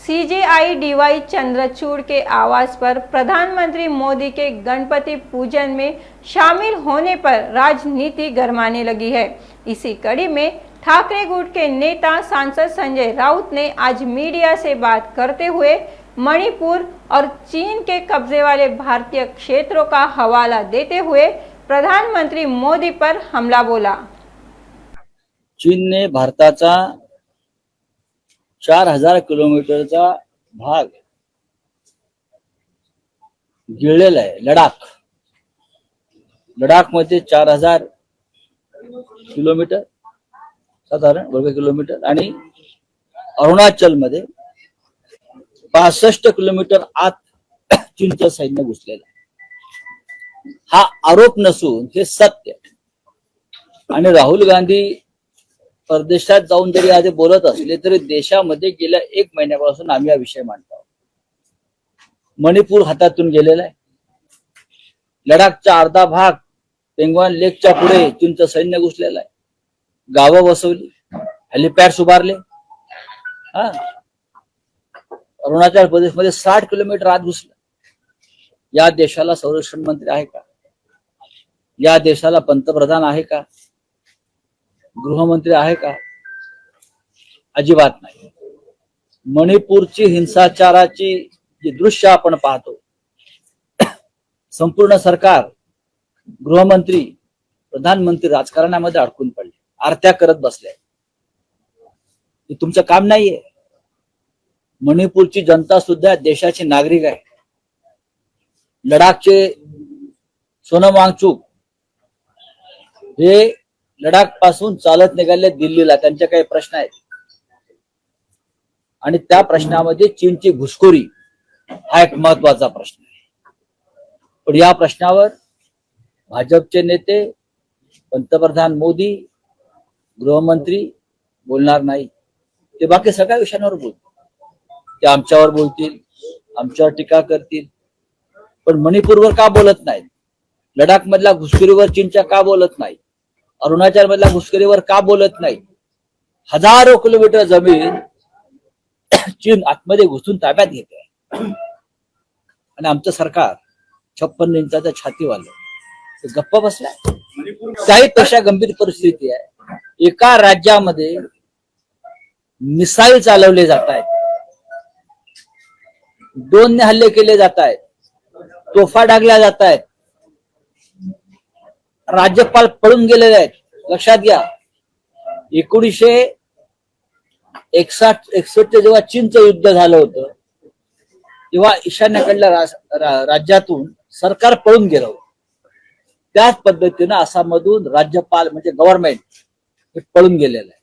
CJI-DY Chandrachud के आवास पर प्रधानमंत्री मोदी के गणपति पूजन में शामिल होने पर राजनीति गरमाने लगी है। इसी कड़ी में ठाकरे गुट के नेता सांसद संजय राउत ने आज मीडिया से बात करते हुए मणिपुर और चीन के कब्जे वाले भारतीय क्षेत्रों का हवाला देते हुए प्रधानमंत्री मोदी पर हमला बोला। चीन ने भारताचा 4000 किलोमीटरचा भाग गिळलेला आहे। लडाख मध्ये 4000 किलोमीटर साधारण वर्ग किलोमीटर आणि अरुणाचल मध्ये 65 किलोमीटर आत चीनचं सैन्य घुसलेलं आहे। हा आरोप नसून हे सत्य। आणि राहुल गांधी परदेशात जाऊन जरी आज बोलत असले तरी देशामध्ये गेल्या 1 महिन्यापासून आम्ही हा विषय मांडतो। मणिपूर हातातून गेलेला आहे। लडाखचा अर्धा भाग पेंगॉन लेकच्या पुढे चीनचं सैन्य घुसलेलं आहे। गावं बसवली, हेलिपॅड्स उभारले। अरुणाचल प्रदेशमध्ये 60 किलोमीटर आत घुसलं। या देशाला संरक्षण मंत्री आहे का? या देशाला पंतप्रधान आहे का? गृहमंत्री आहे का? अजिबात नाही। मणिपूरची हिंसाचाराची जी दृश्य आपण पाहतो, संपूर्ण सरकार, गृहमंत्री, प्रधानमंत्री राजकारणामध्ये अडकून पडले, आरत्या करत बसले। हे तुमचं काम नाहीये। मणिपूरची जनता सुद्धा देशाची नागरिक आहे। लडाखचे सोनम वांगचुक हे लडाख पासून चालत निघाले दिल्लीला, त्यांचे काही प्रश्न आहेत आणि त्या प्रश्नामध्ये चीनची घुसखोरी हा एक महत्वाचा प्रश्न आहे। पण या प्रश्नावर भाजपचे नेते, पंतप्रधान मोदी, गृहमंत्री बोलणार नाही। ते बाकी सगळ्या विषयांवर बोलतील। ते आमच्यावर बोलतील, आमच्यावर टीका करतील, पण मणिपूरवर का बोलत नाहीत? लडाख मधल्या घुसखोरीवर चीनच्या का बोलत नाही? अरुणाचल मधल्या घुसखोरीवर का बोलत नाही? हजारो किलोमीटर जमीन चीन आतमध्ये घुसून ताब्यात घेते आणि आमचं सरकार 56 इंचाच्या छातीवालं गप्प बसलाय। काही पेक्षा गंभीर परिस्थिती आहे। एका राज्यामध्ये मिसाईल चालवले जात आहेत, ड्रोनने हल्ले केले जात आहेत, तोफा डागल्या जात आहेत, राज्यपाल पळून गेलेले आहेत। लक्षात घ्या, 1961 जेव्हा चीनचं युद्ध झालं होतं तेव्हा ईशान्येकडल्या राज्यातून सरकार पळून गेलं होतं। त्याच पद्धतीनं आसाममधून राज्यपाल म्हणजे गव्हर्नमेंट हे पळून गेलेलं आहे।